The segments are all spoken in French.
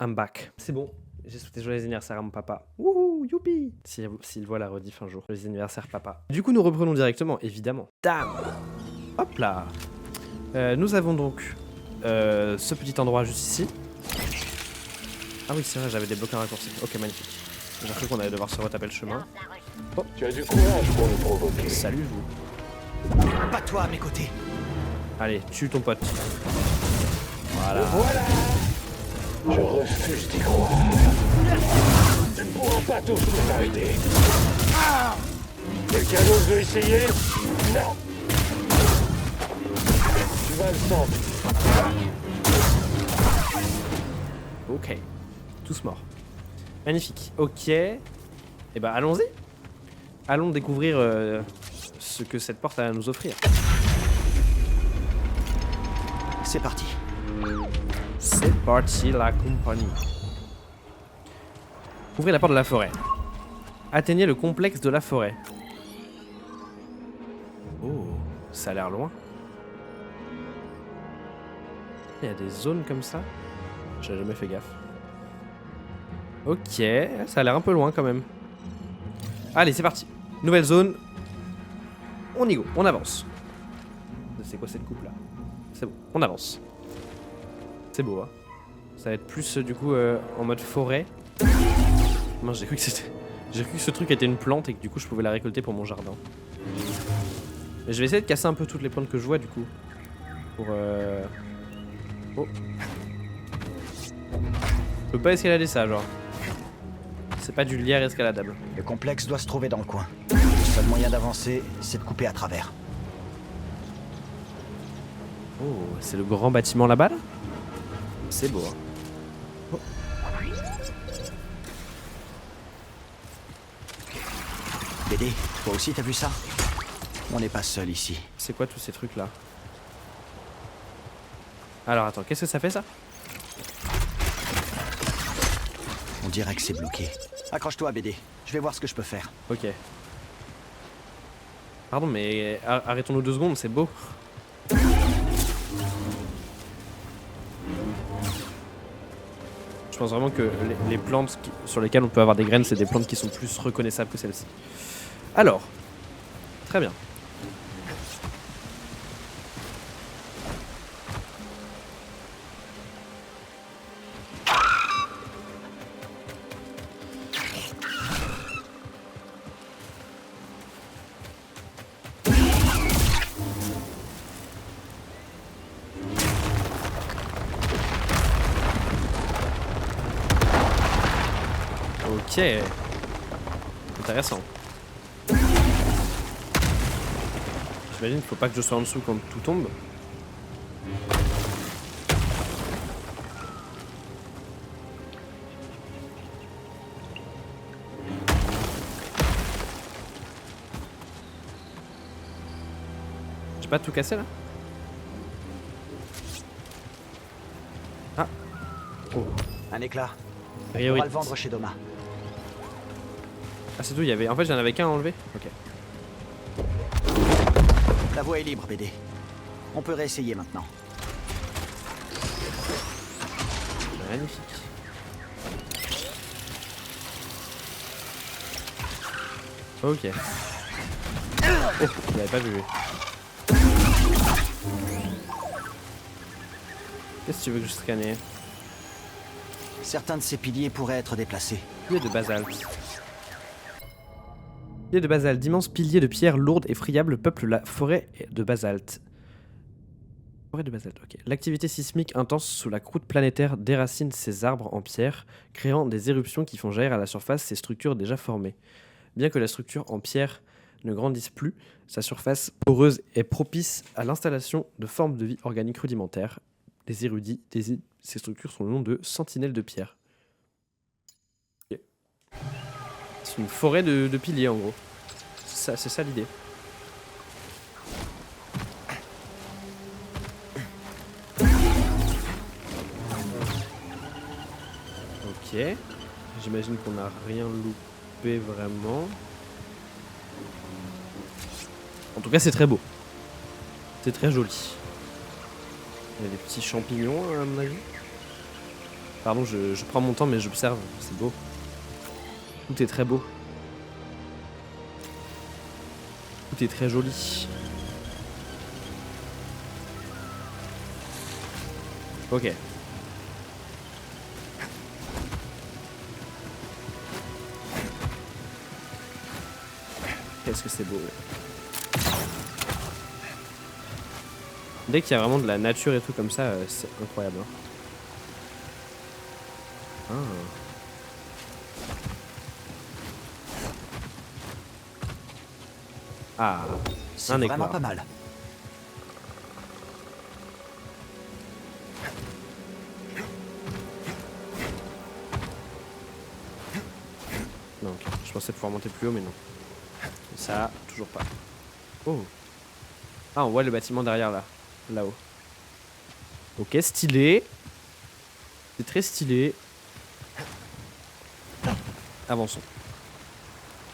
I'm back. C'est bon. J'ai souhaité joyeux anniversaire à mon papa. Wouhou, youpi. S'il voit la rediff un jour. Joyeux anniversaire, papa. Du coup, nous reprenons directement, évidemment. Dam. Hop là. Nous avons donc ce petit endroit juste ici. Ah oui, c'est vrai, j'avais débloqué un raccourci. Ok, magnifique. J'ai cru qu'on allait devoir se retaper le chemin. Oh. Tu as du courage pour nous provoquer. Salut, vous. Pas toi à mes côtés. Allez, tue ton pote. Voilà. Voilà. Je refuse d'y croire. Tu ne pourras pas tous nous arrêter. Quelqu'un d'autre veut essayer? Non. Tu vas le sentir. Ok. Tous morts. Magnifique. Ok. Et bah allons-y. Allons découvrir ce que cette porte a à nous offrir. C'est parti. C'est parti la compagnie. Ouvrez la porte de la forêt. Atteignez le complexe de la forêt. Oh, ça a l'air loin. Il y a des zones comme ça. J'ai jamais fait gaffe. Ok, ça a l'air un peu loin quand même. Allez, c'est parti. Nouvelle zone. On y go, on avance. C'est quoi cette coupe là? C'est bon, on avance. C'est beau, hein. Ça va être plus du coup en mode forêt. Non, j'ai cru que c'était. J'ai cru que ce truc était une plante et que du coup je pouvais la récolter pour mon jardin. Mais je vais essayer de casser un peu toutes les plantes que je vois du coup. Pour Oh. Je peux pas escalader ça, genre. C'est pas du lierre escaladable. Le complexe doit se trouver dans le coin. Le seul moyen d'avancer, c'est de couper à travers. Oh, c'est le grand bâtiment là-bas là? C'est beau, hein. Oh. Dédé, toi aussi t'as vu ça? On n'est pas seul ici. C'est quoi tous ces trucs là? Alors attends, qu'est-ce que ça fait ça? On dirait que c'est bloqué. Accroche-toi, BD. Je vais voir ce que je peux faire. Ok. Pardon, mais arrêtons-nous 2 secondes, c'est beau. Je pense vraiment que les plantes sur lesquelles on peut avoir des graines, c'est des plantes qui sont plus reconnaissables que celles-ci. Alors, très bien. Ok. Intéressant. J'imagine qu'il faut pas que je sois en dessous quand tout tombe. J'ai pas tout cassé là? Ah. Oh. Un éclat. On va Priorité. le vendre chez Doma. Ah c'est tout, il y avait. En fait j'en avais qu'un à enlever. Ok. La voie est libre, BD. On peut réessayer maintenant. Magnifique. Ok. Oh, je l'avais pas vu. Qu'est-ce que tu veux que je scanne? Certains de ces piliers pourraient être déplacés. Piliers de basalte. Piliers de basalte. D'immenses piliers de pierre lourdes et friables peuplent la forêt de basalte. Forêt de basalte, ok. L'activité sismique intense sous la croûte planétaire déracine ces arbres en pierre, créant des éruptions qui font jaillir à la surface ces structures déjà formées. Bien que la structure en pierre ne grandisse plus, sa surface poreuse est propice à l'installation de formes de vie organiques rudimentaires. Les érudits désignent ces structures sous le nom de sentinelles de pierre. Okay. C'est une forêt de piliers en gros. C'est ça l'idée. Ok. J'imagine qu'on n'a rien loupé vraiment. En tout cas c'est très beau. C'est très joli. Il y a des petits champignons à mon avis. Pardon, je prends mon temps mais j'observe, c'est beau. Tout est très beau. Tout est très joli. Ok. Qu'est-ce que c'est beau. Dès qu'il y a vraiment de la nature et tout comme ça, c'est incroyable. Hein. Ah. C'est Un vraiment éclair. pas mal. Non, ok. Je pensais pouvoir monter plus haut, mais non. Ça, toujours pas. Oh. Ah, on voit le bâtiment derrière là. Là-haut. Ok, stylé. C'est très stylé. Avançons.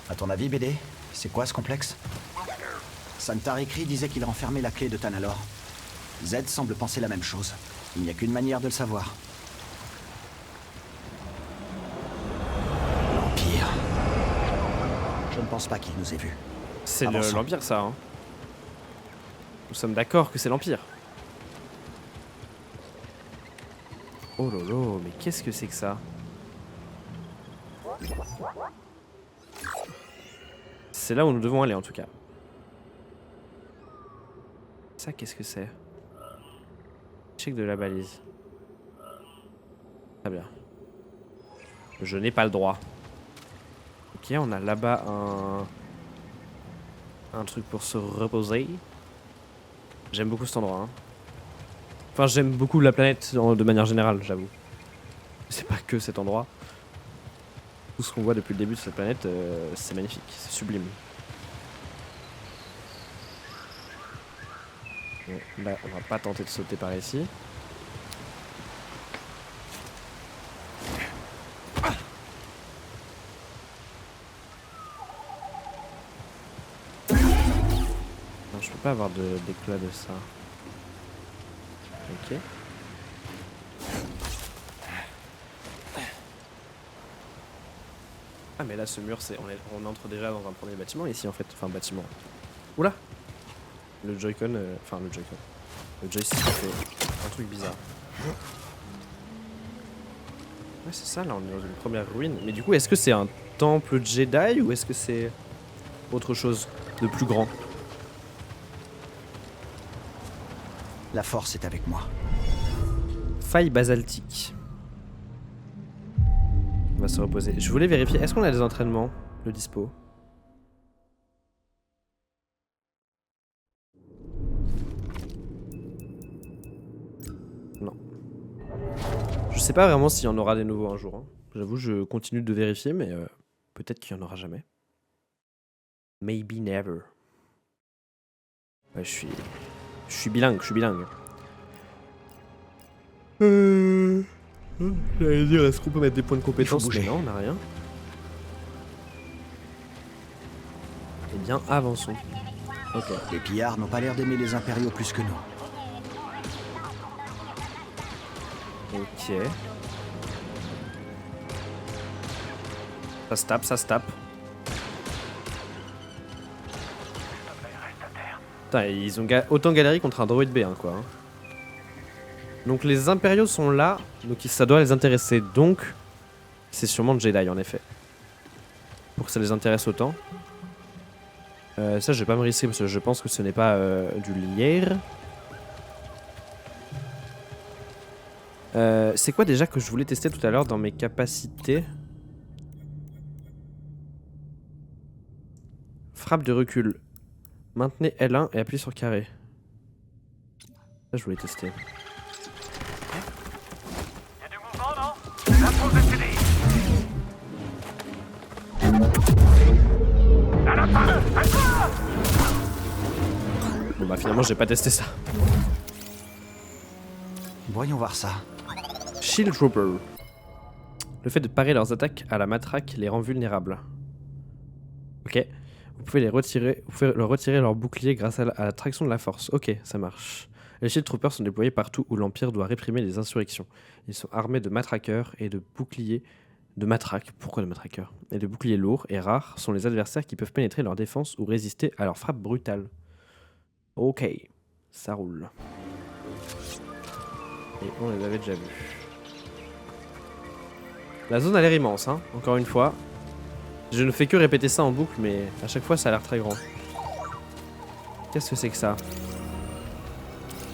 À ton avis, BD, c'est quoi ce complexe? Santarikri disait qu'il renfermait la clé de Tanalor. Z semble penser la même chose. Il n'y a qu'une manière de le savoir. L'Empire. Je ne pense pas qu'il nous ait vus. C'est Avançons. l'Empire, ça. Hein. Nous sommes d'accord que c'est l'Empire. Oh lolo, mais qu'est-ce que c'est que ça? C'est là où nous devons aller en tout cas. Ça, qu'est-ce que c'est? Check de la balise. Très bien. Je n'ai pas le droit. Ok, on a là-bas un truc pour se reposer. J'aime beaucoup cet endroit. Hein. Enfin, j'aime beaucoup la planète de manière générale, j'avoue. C'est pas que cet endroit. Tout ce qu'on voit depuis le début de cette planète, c'est magnifique, c'est sublime. Bon, là, on va pas tenter de sauter par ici. Non, je peux pas avoir d'éclat de ça. Ok. Ah mais là ce mur c'est on entre déjà dans un premier bâtiment ici en fait, enfin bâtiment. Oula. Le Joy-Con, enfin le Joy-Con. Le joystick fait un truc bizarre. Ouais c'est ça là, on est dans une première ruine. Mais du coup est-ce que c'est un temple Jedi ou est-ce que c'est autre chose de plus grand? La force est avec moi. Faille basaltique. On va se reposer. Je voulais vérifier, est-ce qu'on a des entraînements de dispo? Non. Je sais pas vraiment s'il y en aura des nouveaux un jour. Hein. J'avoue, je continue de vérifier, mais peut-être qu'il y en aura jamais. Maybe never. Ouais, je suis bilingue, je suis bilingue. J'allais dire, est-ce qu'on peut mettre des points de compétence? bouger. Mais non, on n'a rien. Eh bien, avançons. Ok. Les pillards n'ont pas l'air d'aimer les impériaux plus que nous. Ok. Ça se tape, ça se tape. Putain, ils ont autant galéré contre un droïde B1 quoi. Hein. Donc les impériaux sont là, donc ça doit les intéresser. Donc c'est sûrement le Jedi en effet. Pour que ça les intéresse autant. Ça je vais pas me risquer parce que je pense que ce n'est pas du lierre. C'est quoi déjà que je voulais tester tout à l'heure dans mes capacités? Frappe de recul. Maintenez L1 et appuyez sur carré. Ça je voulais tester. Y'a du mouvement, non? La pause est finie. À la fin. À toi. Bon bah finalement j'ai pas testé ça. Voyons voir ça. Shield Trooper. Le fait de parer leurs attaques à la matraque les rend vulnérables. Ok. Vous pouvez leur retirer leur bouclier grâce à la traction de la force. Ok, ça marche. Les Shield Troopers sont déployés partout où l'Empire doit réprimer les insurrections. Ils sont armés de matraqueurs et de boucliers de matraques. Pourquoi de matraqueurs? Et de boucliers lourds et rares sont les adversaires qui peuvent pénétrer leur défense ou résister à leur frappe brutale. Ok, ça roule. Et on les avait déjà vus. La zone a l'air immense, hein, encore une fois. Je ne fais que répéter ça en boucle, mais à chaque fois ça a l'air très grand. Qu'est-ce que c'est que ça?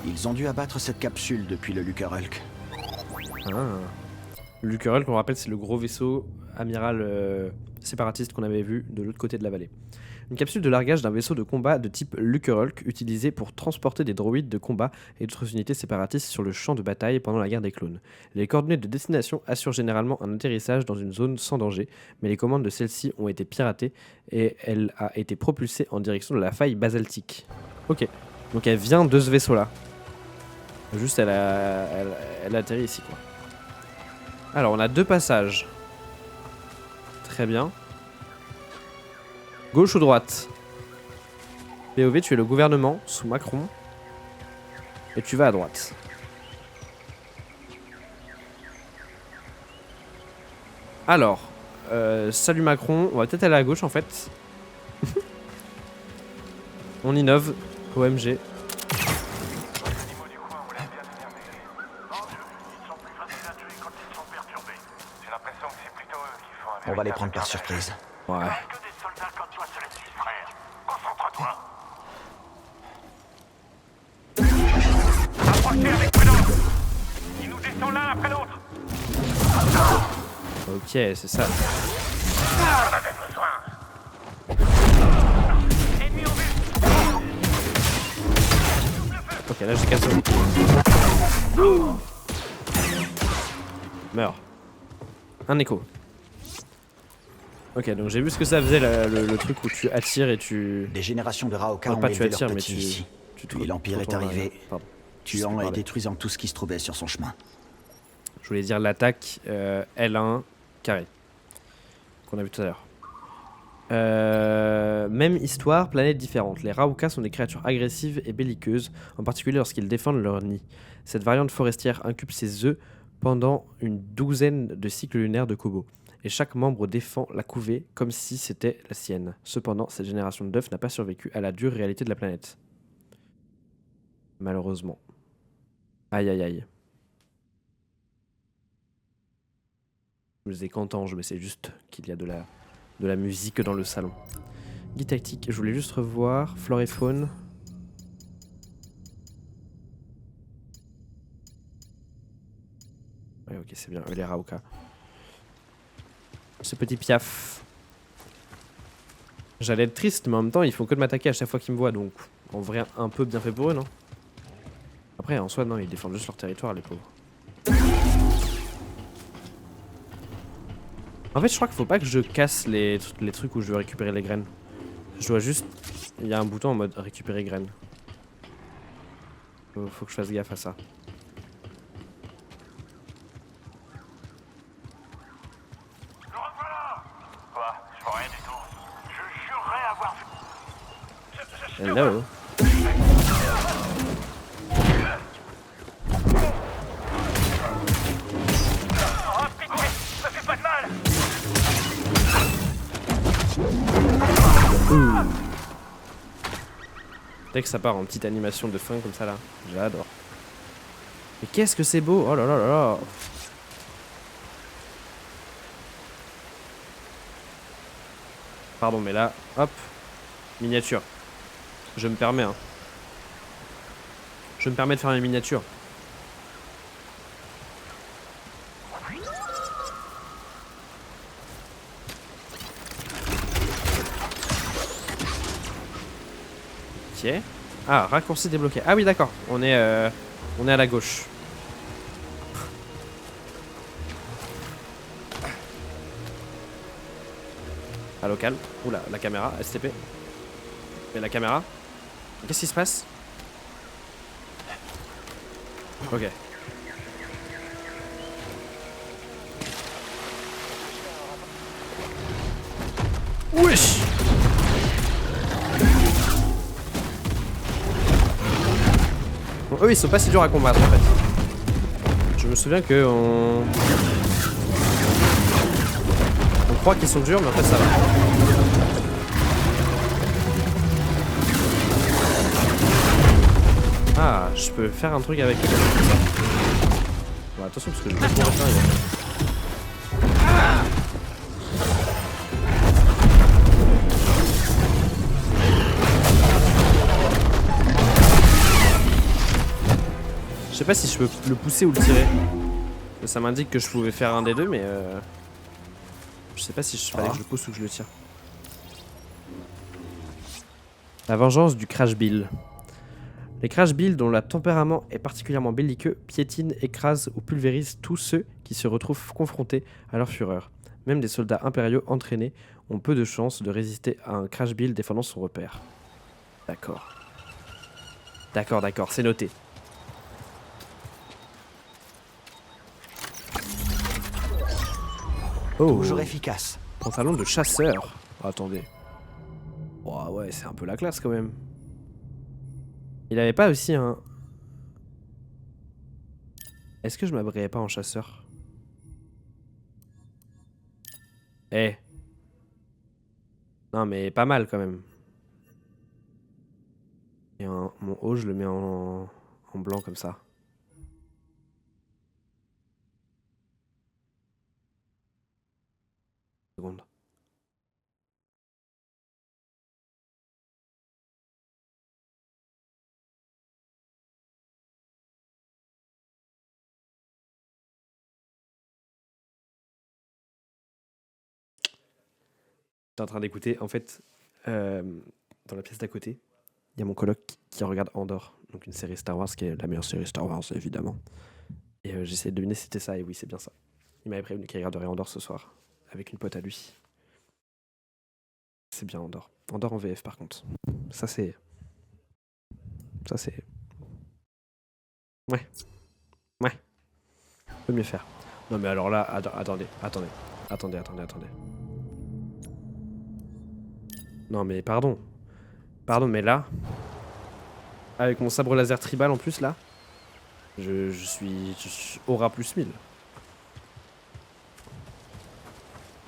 Ils ont dû abattre cette capsule depuis le Lucrehulk. Ah. Le Lucrehulk, on rappelle, c'est le gros vaisseau amiral séparatiste qu'on avait vu de l'autre côté de la vallée. Une capsule de largage d'un vaisseau de combat de type Lucrehulk utilisé pour transporter des droïdes de combat et d'autres unités séparatistes sur le champ de bataille pendant la guerre des clones. Les coordonnées de destination assurent généralement un atterrissage dans une zone sans danger, mais les commandes de celle-ci ont été piratées et elle a été propulsée en direction de la faille basaltique. Ok, donc elle vient de ce vaisseau-là. Juste elle a atterri ici, quoi. Alors on a 2 passages. Très bien. Gauche ou droite? POV, tu es le gouvernement sous Macron. Et tu vas à droite. Alors, salut Macron. On va peut-être aller à gauche en fait. On innove. OMG. Les animaux du coin ont l'air bien déterminés. En jeu, ils sont plus faciles à tuer quand ils sont perturbés. J'ai l'impression que c'est plutôt eux qui font un On va les véritable prendre par carnage. surprise. Ouais. Que des soldats quand tu as ce petit frère. Concentre-toi. Approchez avec prudence. Ils nous descendent l'un après l'autre. Ok, c'est ça. On avait besoin. Ennemi en vue. Ok, là j'ai cassé. Meurs. Un écho. Ok, donc j'ai vu ce que ça faisait le truc où tu attires et tu... Des générations de Raoka Non, ont pas tu élevé leurs attires, mais petits ici. Puis l'Empire est arrivé, tuant et détruisant tout ce qui se trouvait sur son chemin. Je voulais dire l'attaque L1 carré. Qu'on a vu tout à l'heure. Même histoire, planète différente. Les Raoka sont des créatures agressives et belliqueuses, en particulier lorsqu'ils défendent leur nid. Cette variante forestière incube ses œufs pendant une 12aine de cycles lunaires de Kobo. Et chaque membre défend la couvée comme si c'était la sienne. Cependant, cette génération d'œufs n'a pas survécu à la dure réalité de la planète. Malheureusement. Aïe aïe aïe. Je les ai content, mais c'est juste qu'il y a de la musique dans le salon. Guide tactique, je voulais juste revoir. Flore et faune. Ouais, ok, c'est bien. Les Raoka. Ce petit piaf. J'allais être triste, mais en même temps, ils font que de m'attaquer à chaque fois qu'ils me voient, donc en vrai, un peu bien fait pour eux, non? Après, en soi, non, ils défendent juste leur territoire, les pauvres. En fait, je crois qu'il faut pas que je casse les trucs où je veux récupérer les graines. Je dois juste... Il y a un bouton en mode récupérer graines. Faut que je fasse gaffe à ça. Le revoilà. Quoi? Je vois rien du tout. Je jurerais avoir vu. Hello. Oh, pitié, ça fait pas de mal. Dès que ça part en petite animation de fin comme ça là, j'adore. Mais qu'est-ce que c'est beau! Oh là là là là! Pardon, mais là, hop, miniature. Je me permets, hein. Je me permets de faire une miniature. Ok. Ah, raccourci débloqué. Ah oui, d'accord. On est à la gauche. À local. Oula, la caméra, STP. Et la caméra. Qu'est-ce qui se passe? Ok. Wesh! Oh, ils sont pas si durs à combattre en fait. Je me souviens que on croit qu'ils sont durs, mais en fait ça va. Ah, je peux faire un truc avec eux. Bon, attention parce que je vais pas mourir là. Je sais pas si je peux le pousser ou le tirer. Ça m'indique que je pouvais faire un des deux, mais je sais pas si je fallait que je le pousse ou que je le tire. La vengeance du Crash Bill. Les Crash Bill, dont le tempérament est particulièrement belliqueux, piétinent, écrasent ou pulvérisent tous ceux qui se retrouvent confrontés à leur fureur. Même des soldats impériaux entraînés ont peu de chances de résister à un Crash Bill défendant son repère. D'accord. D'accord, c'est noté. Oh, Toujours efficace. pantalon de chasseur. Oh, attendez. Oh, ouais, c'est un peu la classe quand même. Il avait pas aussi un... Est-ce que je m'habillerais pas en chasseur? Eh. Non mais pas mal quand même. Et mon haut je le mets en blanc comme ça. Seconde. J'étais en train d'écouter, en fait, dans la pièce d'à côté, il y a mon coloc qui regarde Andor, donc une série Star Wars qui est la meilleure série Star Wars évidemment. Et j'essayais de deviner si c'était ça, et oui c'est bien ça. Il m'avait prévenu qu'il regarderait Andor ce soir, avec une pote à lui. C'est bien Andor. Andor en VF par contre. Ça c'est... Ouais. Peut mieux faire. Non mais alors là, attendez. Non mais pardon. Pardon mais là, avec mon sabre laser tribal en plus là, je suis aura plus 1000.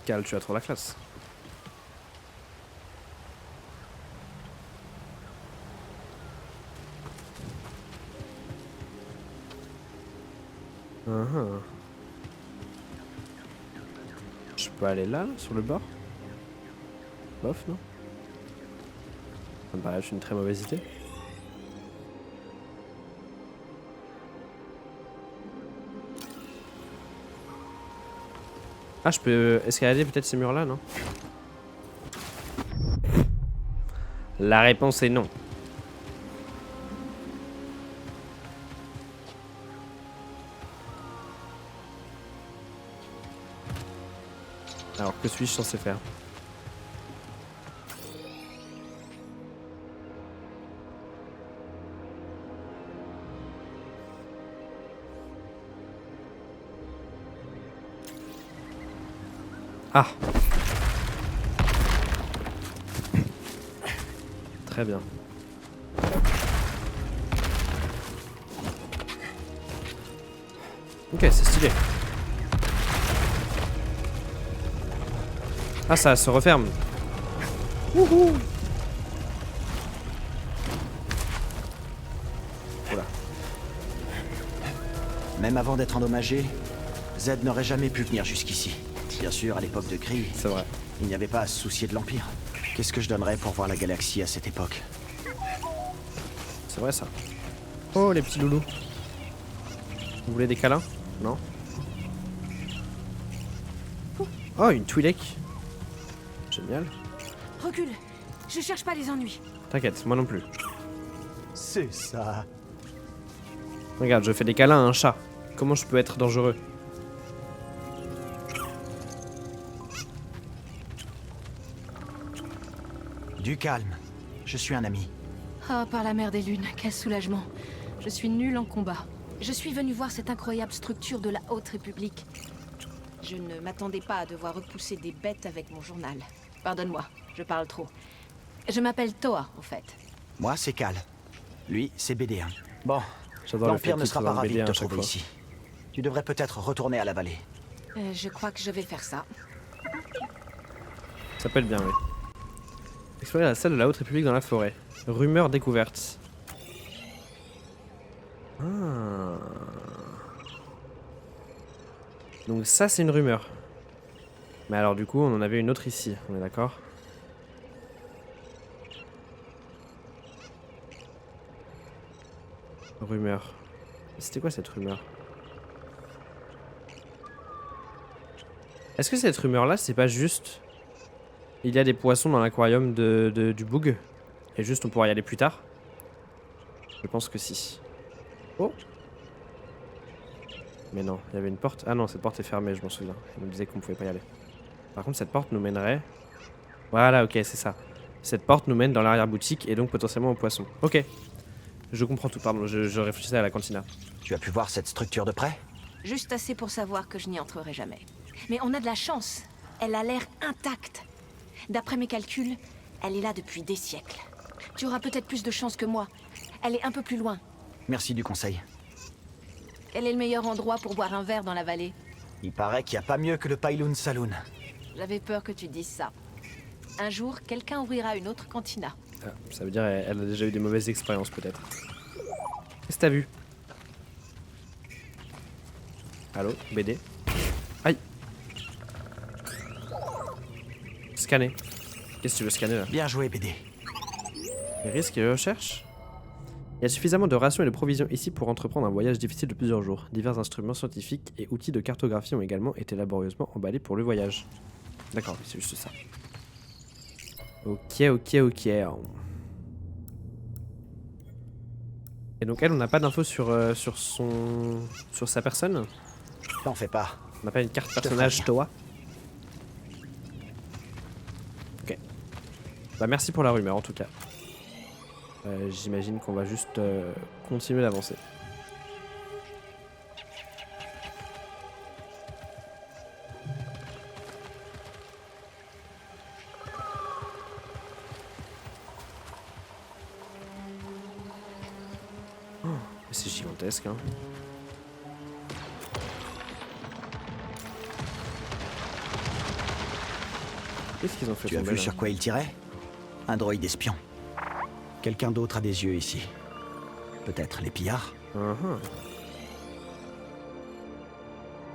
Cal, tu as trop la classe. Je peux aller là, sur le bord? Bof, non? Ça me paraît être une très mauvaise idée. Ah, je peux escalader peut-être ces murs-là, non? La réponse est non. Alors, que suis-je censé faire? Ah! Très bien. Ok, c'est stylé. Ah, ça se referme. Wouhou! Voilà. Même avant d'être endommagé, Zed n'aurait jamais pu venir jusqu'ici. Bien sûr, à l'époque de Kree, C'est vrai. il n'y avait pas à se soucier de l'Empire. Qu'est-ce que je donnerais pour voir la galaxie à cette époque? C'est vrai ça. Oh, les petits loulous. Vous voulez des câlins? Non? Oh, une Twi'lek. Génial. Recule, je cherche pas les ennuis. T'inquiète, moi non plus. C'est ça. Regarde, je fais des câlins à un chat. Comment je peux être dangereux? Du calme. Je suis un ami. Ah, par la mer des lunes, quel soulagement. Je suis nulle en combat. Je suis venu voir cette incroyable structure de la Haute République. Je ne m'attendais pas à devoir repousser des bêtes avec mon journal. Pardonne-moi, je parle trop. Je m'appelle Toa, en fait. Moi, c'est Cal. Lui, c'est BD1. Bon, J'adore le fait L'Empire ne qu'il sera soit pas dans le ravi BD de à te chaque trouver fois. ici. Tu devrais peut-être retourner à la vallée. Je crois que je vais faire ça. Ça s'appelle bien, oui. Explorer la salle de la Haute République dans la forêt. Rumeur découverte. Ah. Donc ça, c'est une rumeur. Mais alors du coup, on en avait une autre ici, on est d'accord? Rumeur. C'était quoi cette rumeur? Est-ce que cette rumeur-là, c'est pas juste... Il y a des poissons dans l'aquarium du Boug, et juste on pourra y aller plus tard? Je pense que si. Oh! Mais non, il y avait une porte. Ah non, cette porte est fermée, je m'en souviens. Il nous disait qu'on pouvait pas y aller. Par contre, cette porte nous mènerait... Voilà, ok, c'est ça. Cette porte nous mène dans l'arrière-boutique et donc potentiellement au poisson. Ok. Je comprends tout, pardon, je réfléchissais à la cantina. Tu as pu voir cette structure de près? Juste assez pour savoir que je n'y entrerai jamais. Mais on a de la chance. Elle a l'air intacte. D'après mes calculs, elle est là depuis des siècles. Tu auras peut-être plus de chance que moi. Elle est un peu plus loin. Merci du conseil. Quel est le meilleur endroit pour boire un verre dans la vallée? Il paraît qu'il n'y a pas mieux que le Pylon Saloon. J'avais peur que tu dises ça. Un jour, quelqu'un ouvrira une autre cantina. Ah, ça veut dire elle a déjà eu des mauvaises expériences peut-être. Qu'est-ce que t'as vu? Allô, BD? Aïe! Scanner. Qu'est-ce que tu veux scanner là? Bien joué, BD. Les risques et les recherches? Il y a suffisamment de rations et de provisions ici pour entreprendre un voyage difficile de plusieurs jours. Divers instruments scientifiques et outils de cartographie ont également été laborieusement emballés pour le voyage. D'accord, c'est juste ça. Ok. Et donc elle, on n'a pas d'infos sur sa personne? T'en fais pas. On n'a pas une carte te personnage préviens. Toa? Ok. Bah merci pour la rumeur en tout cas. J'imagine qu'on va juste continuer d'avancer. Oh, mais c'est gigantesque, hein. Qu'est-ce qu'ils ont fait Tu as tomber vu là? sur quoi il tirait? Un droïde espion. Quelqu'un d'autre a des yeux ici. Peut-être les pillards? Moi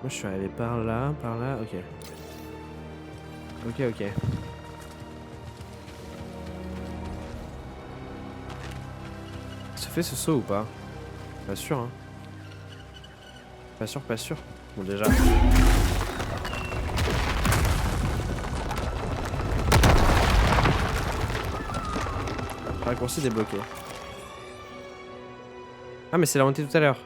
je suis arrivé par là, ok. Ok. Ça fait ce saut ou pas? Pas sûr, hein. Pas sûr. Bon déjà. Raccourci débloqué. Ah mais c'est la montée tout à l'heure.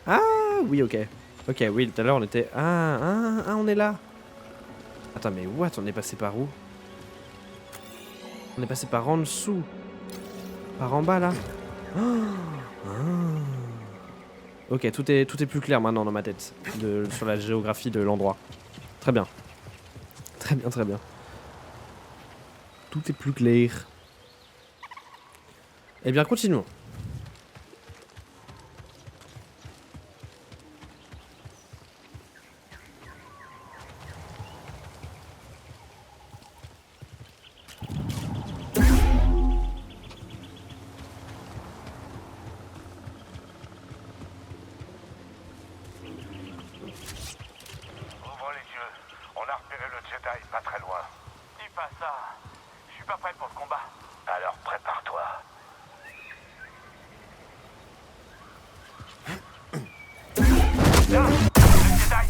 Ah oui ok. Ok oui tout à l'heure on était... Ah on est là. Attends mais what? On est passé par où? On est passé par en dessous. Par en bas là. Ok tout est plus clair maintenant dans ma tête. Sur la géographie de l'endroit. Très bien. Très bien. Tout est plus clair. Eh bien, continuons. Ouvre les yeux. On a repéré le Jedi pas très loin. Dis pas ça. Je suis pas prêt pour le combat. Alors prépare-toi. Là, le Jedi.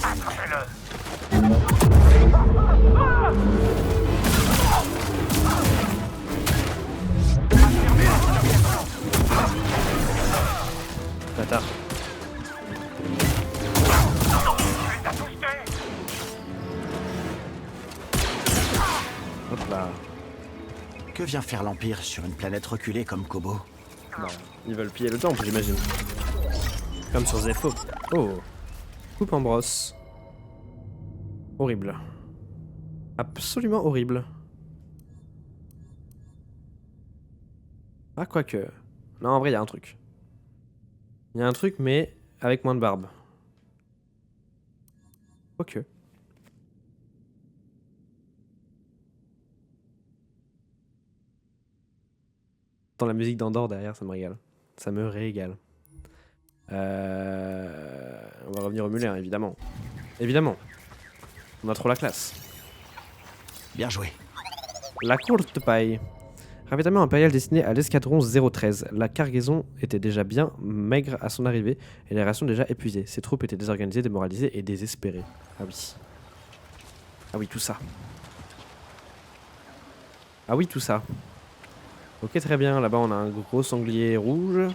Attrapez-le. Bâtard. Tu les as tous tués. Hop là. Que vient faire l'Empire sur une planète reculée comme Kobo? Bah, ils veulent piller le temple, j'imagine. Comme sur Zepho. Oh. Coupe en brosse. Horrible. Absolument horrible. Ah, quoique. Non, en vrai, il y a un truc. Il y a un truc, mais avec moins de barbe. Quoique. Dans la musique d'Andorre derrière, ça me régale. Ça me régale. On va revenir au Muller, évidemment. Évidemment. On a trop la classe. Bien joué. La courte paille. Ravitaillement impérial destiné à l'escadron 013. La cargaison était déjà bien maigre à son arrivée et les rations déjà épuisées. Ses troupes étaient désorganisées, démoralisées et désespérées. Ah oui. Ah oui, tout ça. Ah oui, tout ça. Ok, très bien. Là-bas, on a un gros sanglier rouge.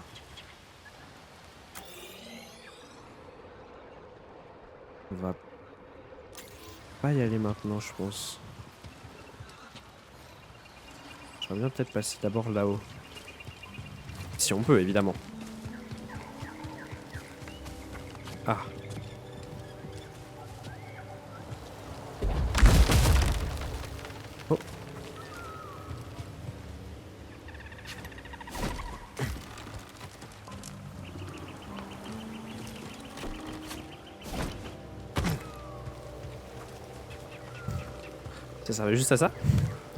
On va pas y aller maintenant, je pense. J'aimerais bien peut-être passer d'abord là-haut. Si on peut, évidemment. Ah. Oh. Ça servait juste à ça?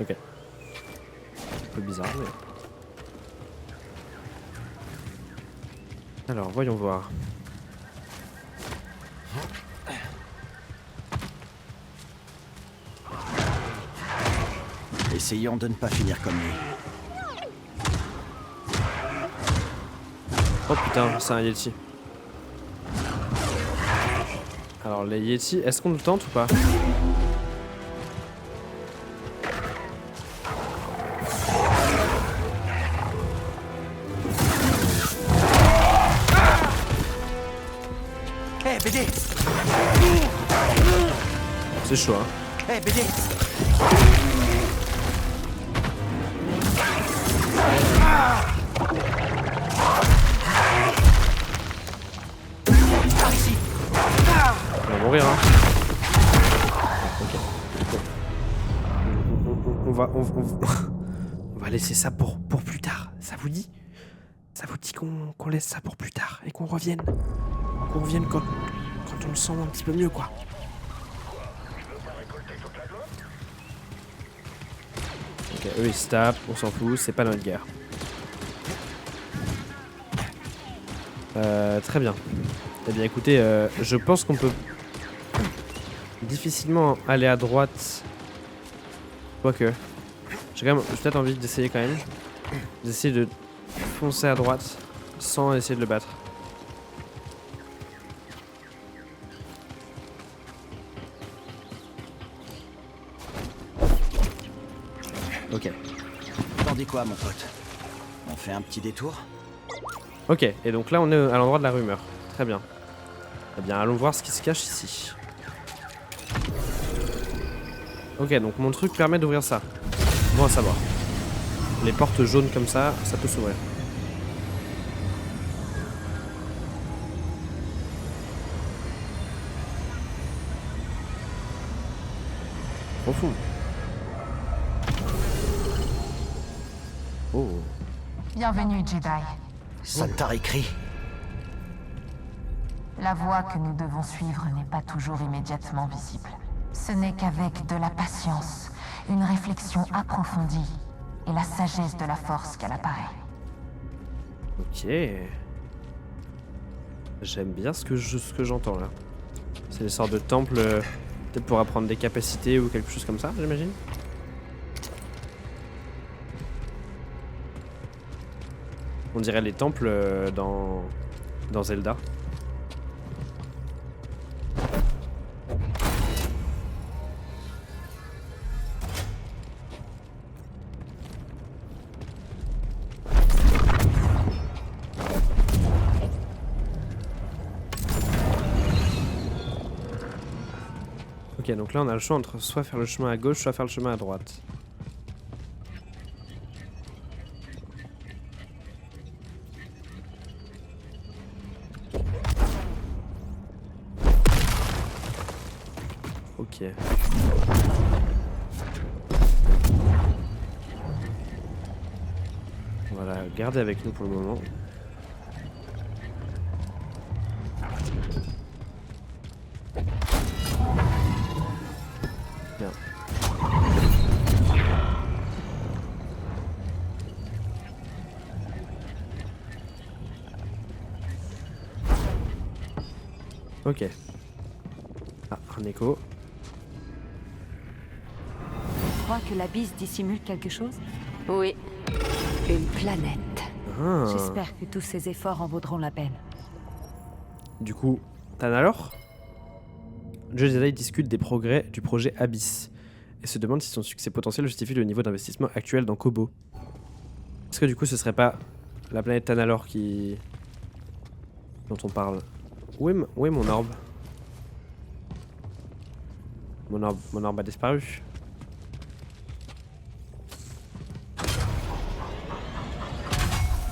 Ok. Un peu bizarre, mais... Alors, voyons voir. Essayons de ne pas finir comme lui. Oh putain, c'est un Yeti. Alors, les Yeti, est-ce qu'on le tente ou pas? Hé, BD! C'est chaud, hein. Hé, BD! Par ici! On va mourir, hein. Ok. On va laisser ça pour plus tard. Ça vous dit? Ça vous dit qu'on laisse ça pour plus tard et qu'on revienne? Qu'on revienne quand on le sent un petit peu mieux, quoi. Ok, eux ils se tapent, on s'en fout, c'est pas notre guerre. Très bien. Eh bien écoutez, je pense qu'on peut difficilement aller à droite. Quoique. J'ai peut-être envie d'essayer quand même. D'essayer de foncer à droite sans essayer de le battre. Ok. T'en dis quoi, mon pote? On fait un petit détour? Ok, et donc là on est à l'endroit de la rumeur. Très bien. Eh bien allons voir ce qui se cache ici. Ok, donc mon truc permet d'ouvrir ça. Bon à savoir. Les portes jaunes comme ça peut s'ouvrir. Profond. Oh. Bienvenue, Jedi. Ça t'a écrit. La voie que nous devons suivre n'est pas toujours immédiatement visible. Ce n'est qu'avec de la patience, une réflexion approfondie et la sagesse de la force qu'elle apparaît. Ok. J'aime bien ce que j'entends là. C'est des sortes de temples, peut-être pour apprendre des capacités ou quelque chose comme ça, j'imagine. On dirait les temples dans Zelda. Ok, donc là on a le choix entre soit faire le chemin à gauche, soit faire le chemin à droite. Ok. On va On va la garder avec nous pour le moment. Bien. Ok. Ah, un écho. Tu crois que l'abysse dissimule quelque chose? Oui. Une planète. Ah. J'espère que tous ces efforts en vaudront la peine. Du coup, Tanalor? Jedi discute des progrès du projet Abyss et se demande si son succès potentiel justifie le niveau d'investissement actuel dans Kobo. Est-ce que du coup ce serait pas la planète Tanalor dont on parle? Où est mon orbe? Mon orbe a disparu.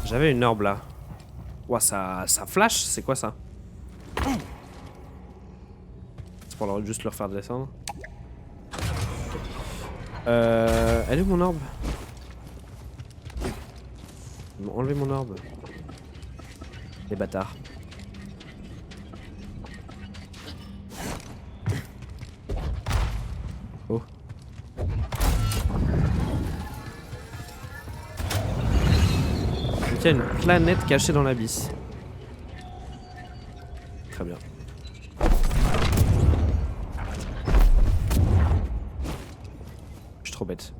J'avais une orbe là. Ouah, ça flash, c'est quoi ça? C'est pour juste leur faire descendre. Elle est où mon orbe? Ils m'ont enlevé mon orbe. Les bâtards. Oh. Il y a une planète cachée dans l'abysse. Très bien. Je suis trop bête.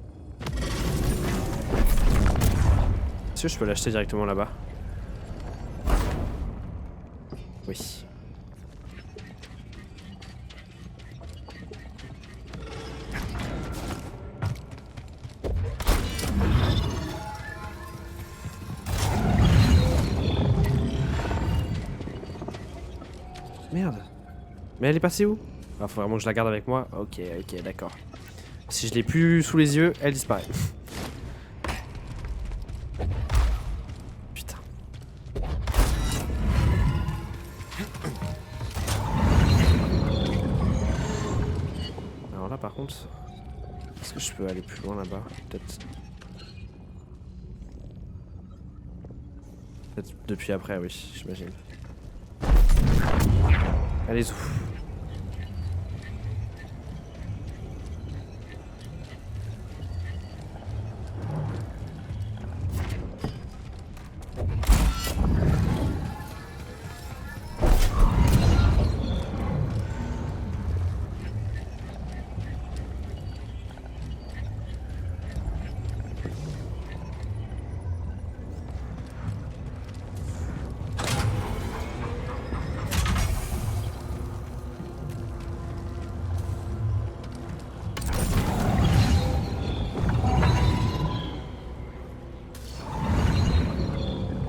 Est-ce que je peux l'acheter directement là-bas? Oui. Merde. Mais elle est passée où? Ah, faut vraiment que je la garde avec moi. Ok, d'accord. Si je l'ai plus sous les yeux, elle disparaît. Putain. Alors là, par contre, est-ce que je peux aller plus loin là-bas? Peut-être depuis après, oui, j'imagine. Allez-y.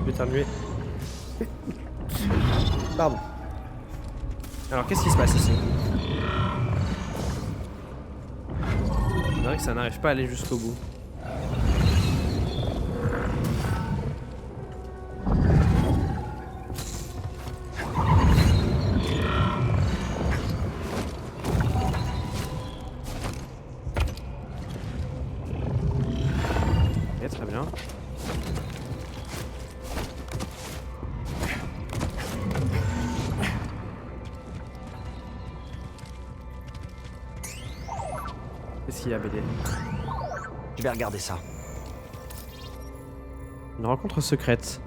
Éternuer. Pardon. Alors qu'est-ce qui se passe ici? On dirait que ça n'arrive pas à aller jusqu'au bout. Ok, très bien. Qu'est-ce qu'il y a, BD? Je vais regarder ça. Une rencontre secrète.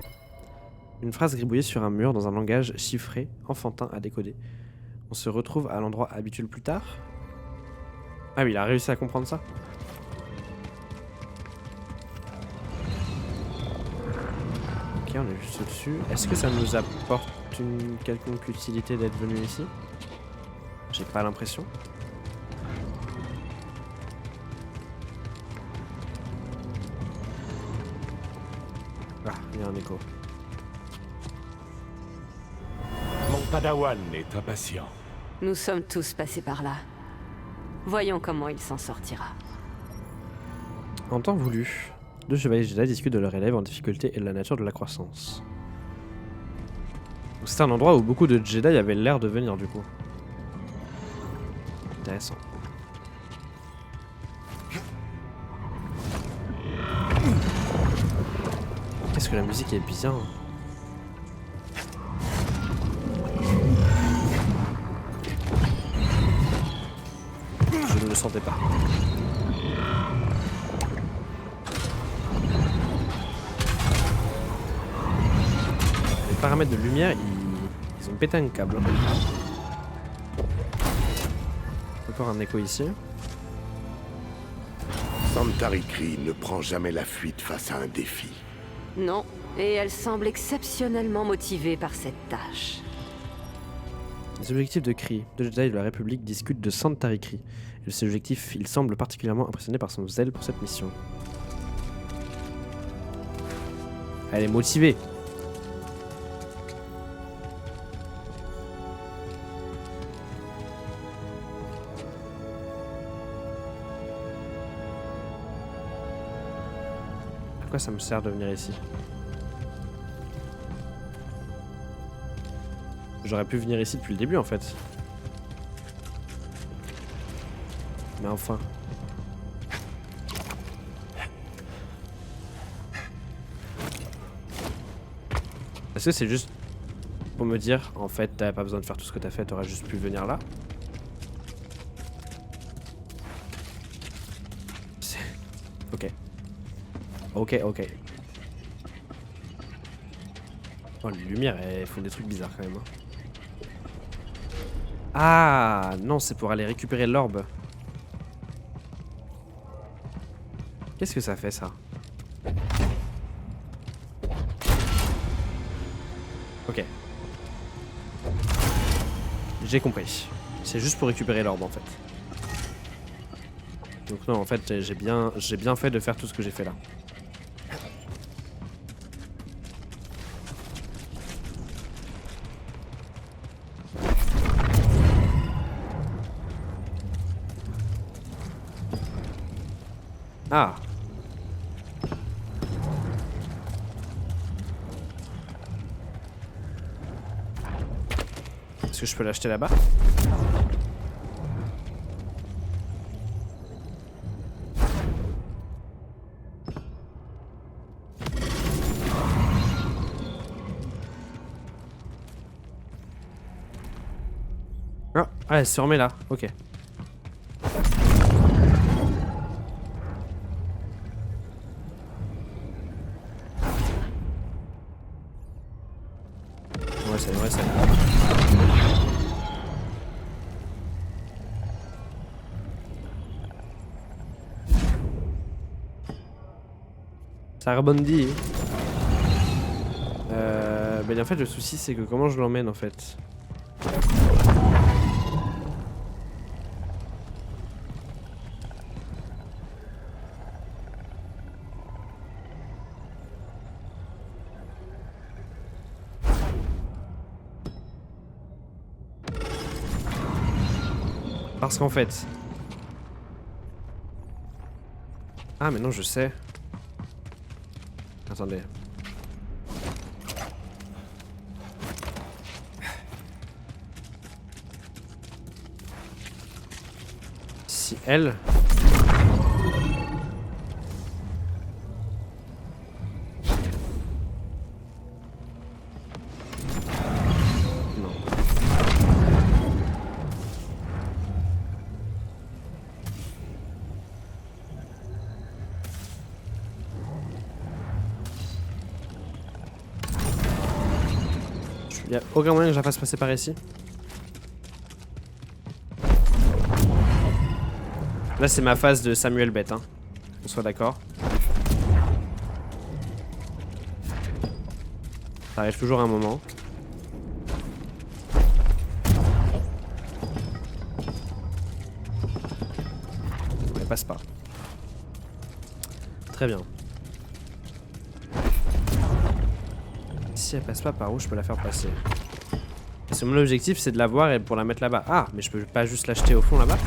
Une phrase gribouillée sur un mur dans un langage chiffré, enfantin à décoder. On se retrouve à l'endroit habituel plus tard. Ah oui, il a réussi à comprendre ça. Ok, on est juste au-dessus. Est-ce que ça nous apporte une quelconque utilité d'être venu ici? J'ai pas l'impression. Ah, il y a un écho. Mon padawan est impatient. Nous sommes tous passés par là. Voyons comment il s'en sortira. En temps voulu, deux chevaliers Jedi discutent de leur élève en difficulté et de la nature de la croissance. C'est un endroit où beaucoup de Jedi avaient l'air de venir du coup. Intéressant. Qu'est-ce que la musique est bien. Je ne le sentais pas. Les paramètres de lumière, ils ont pété un câble. Encore un écho ici. Santa Rikri ne prend jamais la fuite face à un défi. Non, et elle semble exceptionnellement motivée par cette tâche. Les objectifs de Kree, deux Jedi de la République discutent de Santa Rikri. Et de ces objectifs, il semble particulièrement impressionné par son zèle pour cette mission. Elle est motivée. À quoi ça me sert de venir ici? J'aurais pu venir ici depuis le début en fait. Mais enfin. Est-ce que c'est juste pour me dire en fait t'avais pas besoin de faire tout ce que t'as fait, t'aurais juste pu venir là? Ok. Ok. Oh les lumières elles font des trucs bizarres quand même. Ah non, c'est pour aller récupérer l'orbe. Qu'est-ce que ça fait ça? Ok. J'ai compris. C'est juste pour récupérer l'orbe en fait. Donc non, en fait, j'ai bien fait de faire tout ce que j'ai fait là. Ah. Est-ce que je peux l'acheter là-bas? Ah, elle se remet là, ok. Ouais, c'est ça rebondit. Ben en fait le souci c'est que comment je l'emmène en fait. Parce qu'en fait... Ah mais non je sais. Attendez. Si elle... Il n'y a aucun moyen que je la fasse passer par ici. Là c'est ma phase de Samuel bête, hein. On soit d'accord. Ça arrive toujours à un moment. Elle passe pas. Très bien. Si elle passe pas, par où je peux la faire passer? Parce que mon objectif c'est de la voir et pour la mettre là-bas. Ah, mais je peux pas juste l'acheter au fond là-bas?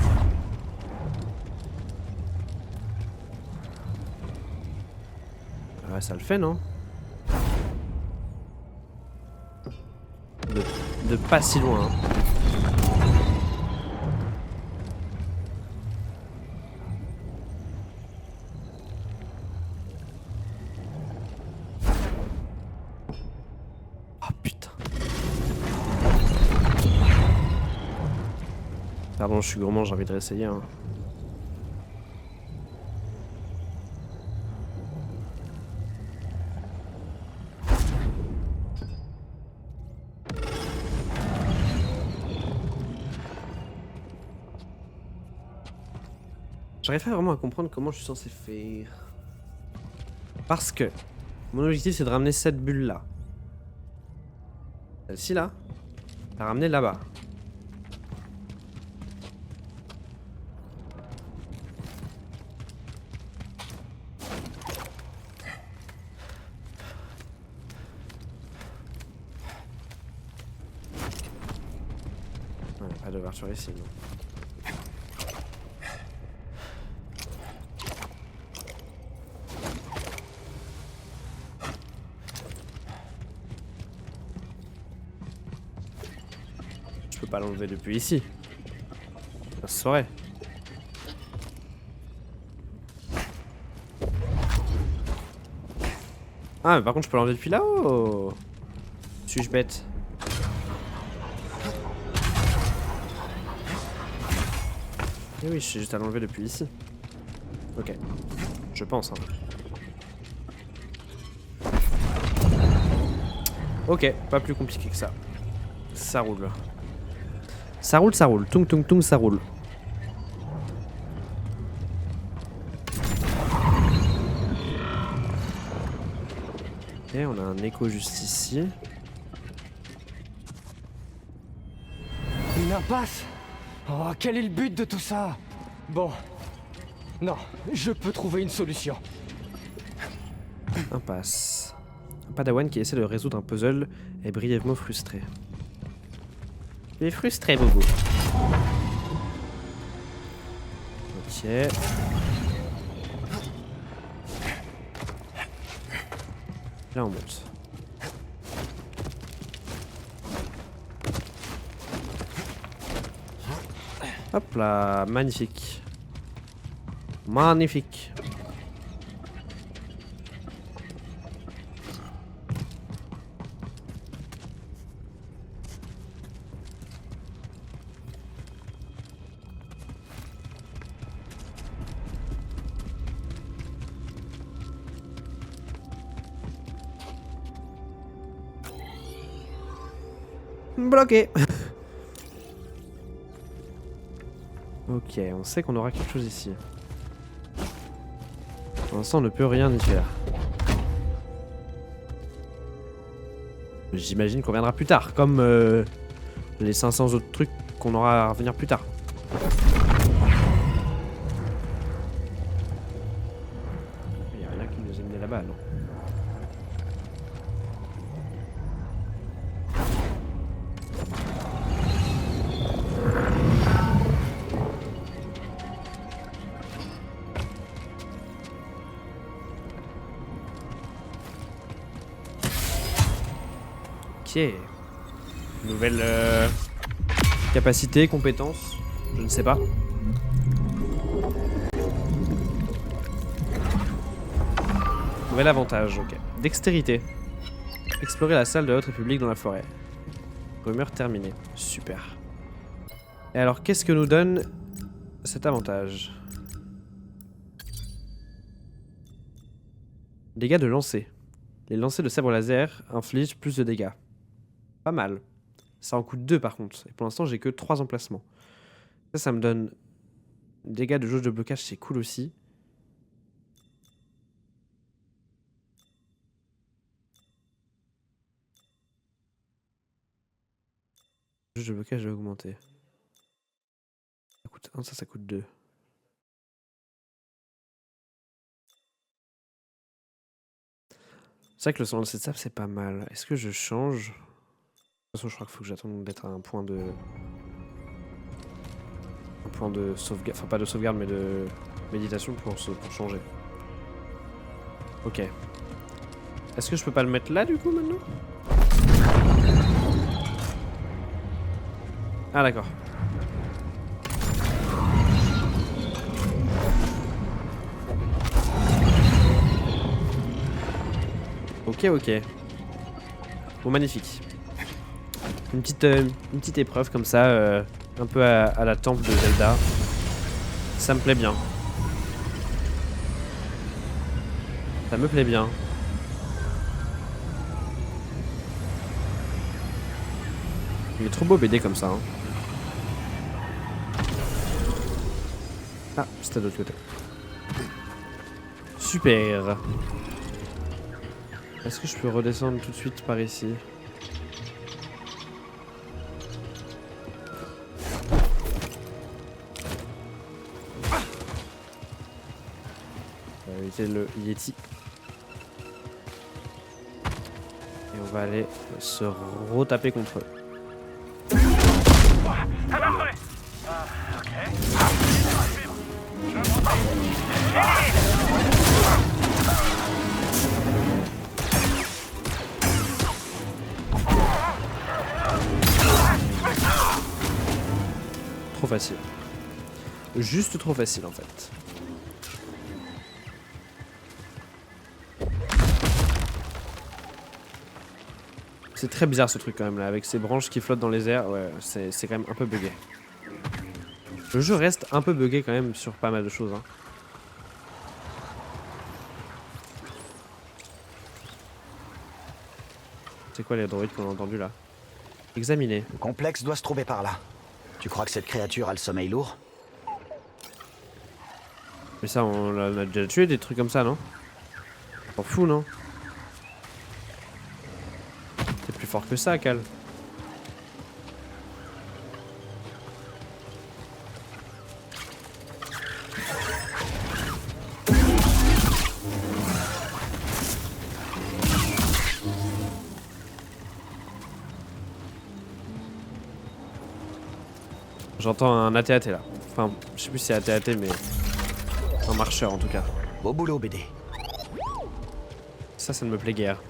Ouais, ça le fait, non? De pas si loin. Hein. Pardon, je suis gourmand, j'ai envie de réessayer. Hein. J'arrive pas vraiment à comprendre comment je suis censé faire. Parce que mon objectif c'est de ramener cette bulle là. Celle-ci là, la ramener là-bas. Ouais, pas d'ouverture ici, non. Je peux pas l'enlever depuis ici. Ça se saurait. Ah, mais par contre, je peux l'enlever depuis là-haut. Suis-je bête? Eh oui, je suis juste à l'enlever depuis ici. Ok. Je pense. Hein. Ok, pas plus compliqué que ça. Ça roule. Ça roule, ça roule. Tung tung tung, ça roule. Ok, on a un écho juste ici. Une impasse? Oh, quel est le but de tout ça? Bon. Non, je peux trouver une solution. Impasse. Un padawan qui essaie de résoudre un puzzle est brièvement frustré. Il est frustré, Bobo. Ok. Là, on monte. Hop là, magnifique. Magnifique. Bloqué. Ok, on sait qu'on aura quelque chose ici. Pour l'instant, on ne peut rien y faire. J'imagine qu'on reviendra plus tard, comme les 500 autres trucs qu'on aura à revenir plus tard. Il n'y a rien qui nous a mené là-bas, non? Ok. Nouvelle capacité, compétence, je ne sais pas. Nouvel avantage, ok. Dextérité. Explorer la salle de la Haute République dans la forêt. Rumeur terminée. Super. Et alors, qu'est-ce que nous donne cet avantage? Dégâts de lancer. Les lancers de sabre laser infligent plus de dégâts. Pas mal. Ça en coûte 2 par contre. Et pour l'instant, j'ai que 3 emplacements. Ça me donne dégâts de jauge de blocage, c'est cool aussi. Jauge de blocage va augmenter. Ça coûte 1, ça coûte 2. C'est vrai que le son de cette sable, c'est pas mal. Est-ce que je change? De toute façon, je crois qu'il faut que j'attende d'être à un point de... Un point de sauvegarde... Enfin, pas de sauvegarde, mais de méditation pour changer. Ok. Est-ce que je peux pas le mettre là, du coup, maintenant? Ah, d'accord. Ok, ok. Bon, magnifique. Une petite épreuve comme ça, un peu à la temple de Zelda. Ça me plaît bien. Ça me plaît bien. Il est trop beau BD comme ça. Hein. Ah, c'était de l'autre côté. Super. Est-ce que je peux redescendre tout de suite par ici? On va éviter le Yeti. Et on va aller se retaper contre eux. Trop facile. Juste trop facile en fait. C'est très bizarre ce truc quand même là, avec ces branches qui flottent dans les airs, ouais, c'est quand même un peu bugué. Le jeu reste un peu bugué quand même sur pas mal de choses. Hein. C'est quoi les droïdes qu'on a entendus là? Examiner. Le complexe doit se trouver par là. Tu crois que cette créature a le sommeil lourd? Mais ça, on a déjà tué des trucs comme ça, non? On s'en fout, non? C'est plus fort que ça, Cal. J'entends un AT-AT là. Enfin, je sais plus si c'est AT-AT, mais un marcheur en tout cas. Beau boulot, BD. Ça ne me plaît guère.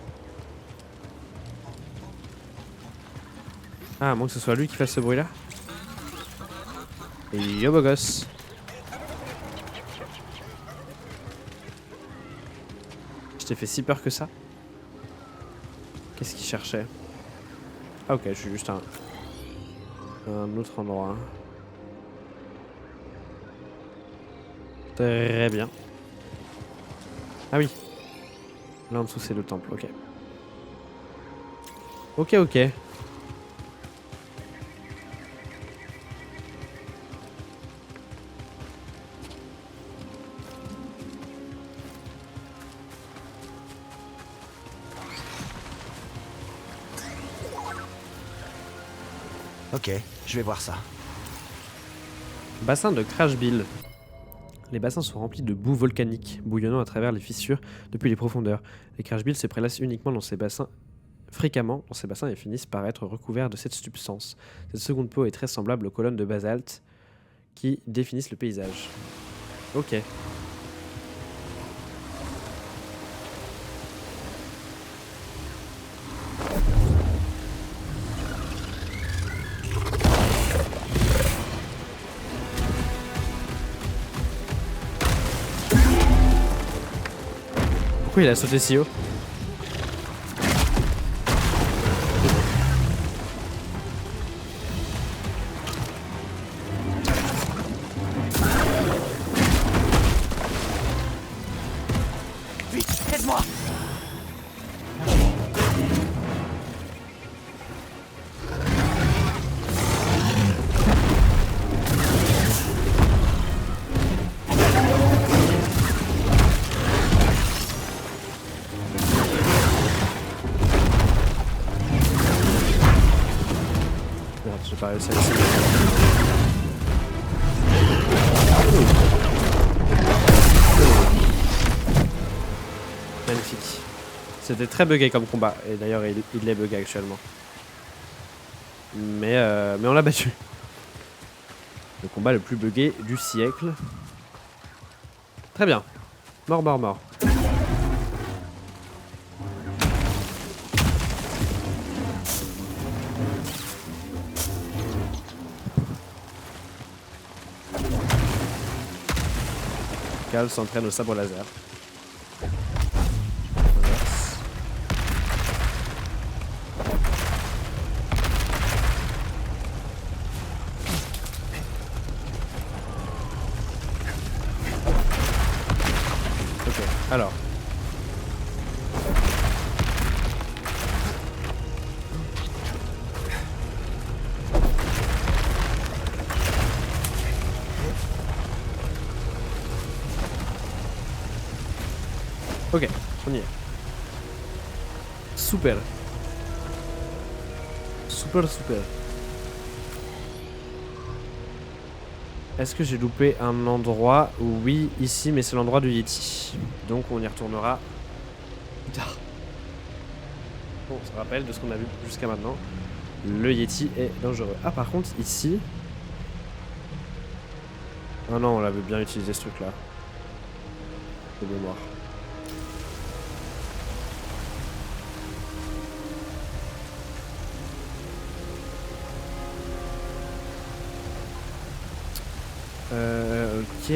Ah, à moins que ce soit lui qui fasse ce bruit là. Et yo beau gosse. Je t'ai fait si peur que ça. Qu'est-ce qu'il cherchait? Ah ok, je suis juste à un autre endroit. Très bien. Ah oui. Là en dessous c'est le temple, ok. Ok, ok. Ok, je vais voir ça. Bassin de Crashbill. Les bassins sont remplis de boue volcanique, bouillonnant à travers les fissures depuis les profondeurs. Les Crashbills se prélassent uniquement dans ces bassins, fréquemment dans ces bassins et finissent par être recouverts de cette substance. Cette seconde peau est très semblable aux colonnes de basalte qui définissent le paysage. Ok. Pourquoi il a sauté si haut? Vite, aide-moi! Merde, j'ai pas réussi à le Magnifique. C'était très bugué comme combat. Et d'ailleurs, il l'est bugué actuellement. Mais on l'a battu. Le combat le plus bugué du siècle. Très bien. Mort, mort, mort. Cal s'entraîne au sabre laser. Alors. Ok, on y est. Super. Super. Est-ce que j'ai loupé un endroit? Oui, ici, mais c'est l'endroit du Yeti. Donc on y retournera plus tard. Bon, on se rappelle de ce qu'on a vu jusqu'à maintenant. Le Yeti est dangereux. Ah, par contre, ici... Ah non, on l'avait bien utilisé ce truc-là. De mémoire. Ok.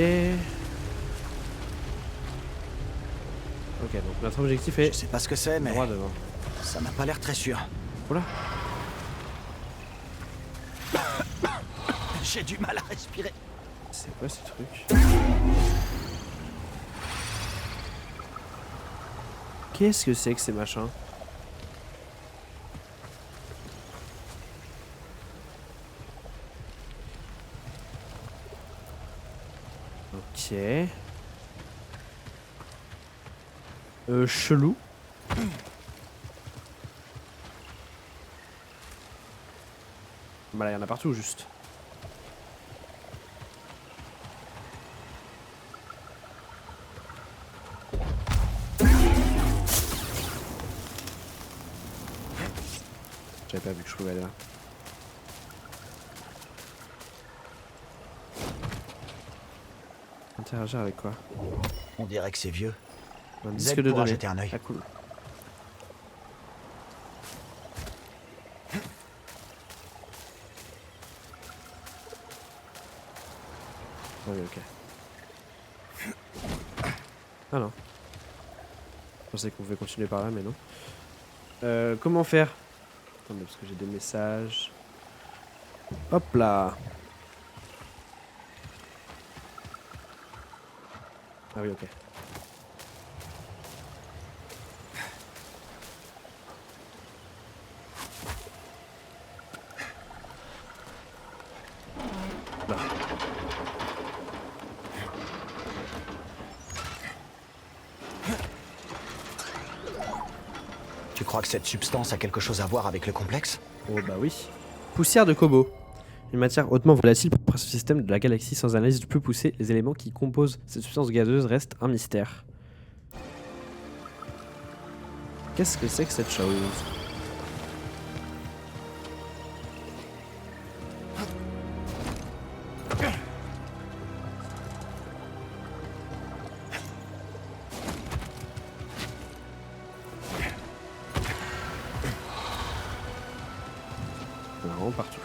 Ok, donc notre objectif est... Je sais pas ce que c'est, mais droit devant. ça m'a pas l'air très sûr. Oula. J'ai du mal à respirer. C'est quoi ce truc? Qu'est-ce que c'est que ces machins? Ok. Chelou. Bah là, il y en a partout, juste. J'avais pas vu que je pouvais aller là. Interagir avec quoi? On dirait que c'est vieux. Un Z disque de pourra données. jeter un œil. Ah cool. Ah oui, ok. Ah non. Je pensais qu'on pouvait continuer par là, mais non. Comment faire? Attendez, parce que j'ai des messages. Hop là. Ah oui, ok. Là. Tu crois que cette substance a quelque chose à voir avec le complexe? Oh bah oui. Poussière de Kobo. Une matière hautement volatile pour ce système de la galaxie sans analyse plus poussée, les éléments qui composent cette substance gazeuse restent un mystère. Qu'est-ce que c'est que cette chose? Vraiment partout.